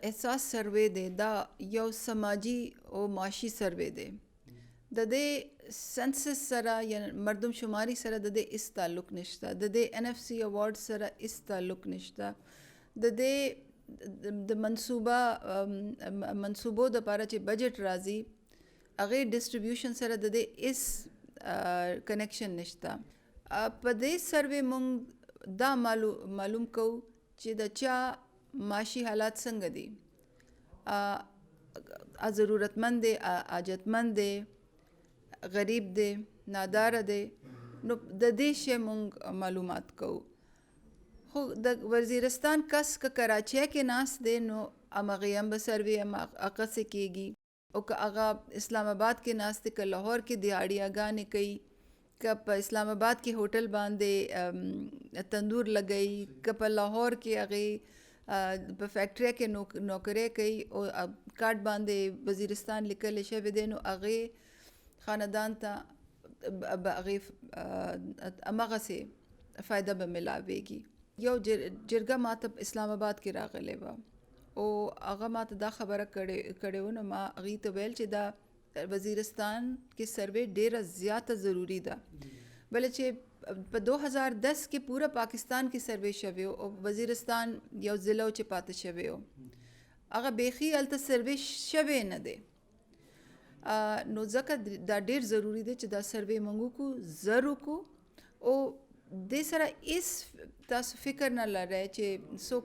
احساس سروې دی دا یو سماجي او معاشي سروې دی. د دې سنسس سره یا مردم شماري سره د دې هیڅ تعلق نشته. د دې NFC اوارډ سره هیڅ تعلق نشته. د دې د منصوبو دپاره چې بجټ راځي هغې ډسټریبیوشن سره د دې هیڅ کنیکشن نشته. په دې سروې مونږ دا معلوم کوو چې د چا معاشي حالات څنګه دي، ضرورتمند دی، حاجتمند دی، غریب دی، ناداره دی. نو د دې شی مونږ معلومات کوو. خو د وزیرستان کس که کراچۍ کې ناست دی نو همغې هم به سروې هغسې کېږي، او که هغه اسلام آباد کې ناست دی، که لاهور کې دیاړیاګانې کوي، که په اسلام آباد کې هوټل باندې تندور لګوي، که په لاهور کې هغې په فیکټرۍ کې نوکرۍ کوي او کارت باندې وزیرستان لیکلی شوی دی، نو هغې خاندان ته هغې همغسې فایده به ملاویږي. یو جرګه ماته اسلام آباد کې راغلی وه او هغه ماته دا خبره کړې وه، نو ما هغې ته ویل چې دا وزیرستان کې سروې ډیره زیاته ضروري ده. بله چې په 2010 کې پوره پاکستان کې سروې شوی او وزیرستان یو ضلع چې پاتې شوی و، هغه بیخي هلته سروې شوی نه دی. نو ځکه دا ډیر ضروري دی چې دا سروې موږ وکړو، زر وکړو. او دې سره هیڅ تاسو فکر نه لرئ چې څوک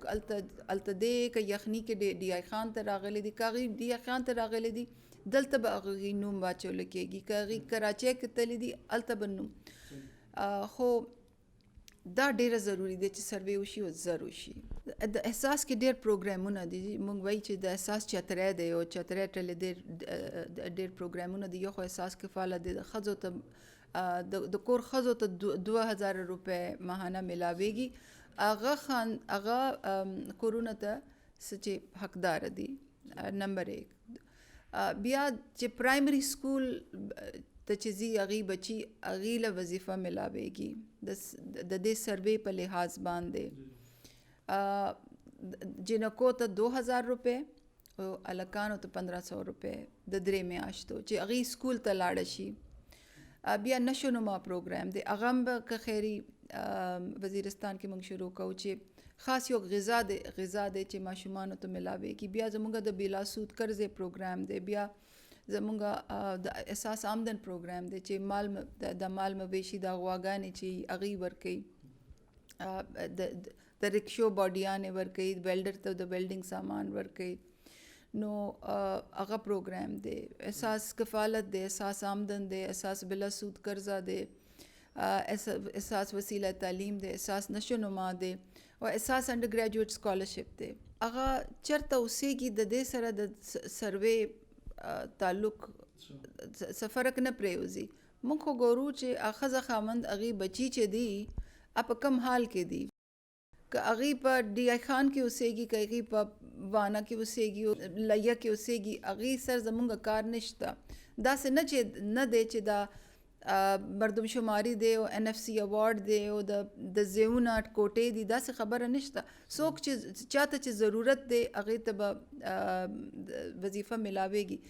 هلته دی که یخني کې ډي آی خان ته راغلی دي، که هغې ډي آی خان ته راغلی دي دلته به هغې نوم واچولی کېږي، که هغې کراچۍ کې تللی دي هلته به نوم. خو دا ډیره ضروري دی چې سروې وشي او زر وشي. د احساس کې ډیر پروګرامونه دي. موږ وایي چې د احساس چتری دی او چتری ټلې ډیر پروګرامونه دي. یو خو احساس کفالت دی، د ښځو ته د کور ښځو ته 2000 روپۍ ماهانه ملاویږي. هغه کورونو ته څه چې حقداره دي. نمبر 1. بیا چې پرایمري سکول ته چې ځي هغې بچي هغې له وظیفه ملاویږي د دې سروې په لحاظ باندې. جنکو ته 2000 روپۍ او هلکانو ته 1500 روپۍ د 3 میاشتو چې هغې سکول ته لاړه شي. بیا نشو نما پروګرام دی، هغه هم به که خیري وزیرستان کې موږ شروع کوو چې خاص یو غذا دی چې ماشومانو ته ملاویږي. بیا زموږ د بلا سود قرضې پروګرام دی. بیا زموږ د احساس آمدن پروګرام دی چې د مال مویشي دا غواګانې چې هغې ورکوي، د رکشو باډیانې ورکوي، ویلډر ته د ویلډینګ سامان ورکوي. نو هغه پروګرام دی. احساس کفالت دی، احساس آمدن دی، احساس بلا سود قرضه دی، احساس وسیله تعلیم دی، احساس نشو نما دی او احساس انډر ګریجویټ سکالرشپ دی. هغه چېرته اوسیږي د دې سره د سروې تعلق څه فرق نه پرېوځي. موږ خو ګورو چې ښځه خاوند هغې بچي چې دي په کم حال کې دي، که هغې په ډي آی خان کې اوسیږي، که هغې په وانه کې اوسیږي، لیه کې اوسیږي، هغې سر زموږ کار نشته. داسې نه دی چې دا مردم شماري دی او NFC اوارډ دی او د ځایونه کوټې دي، داسې خبره نشته. څوک چې چاته چې ضرورت دی هغې ته به وظیفه ملاویږي.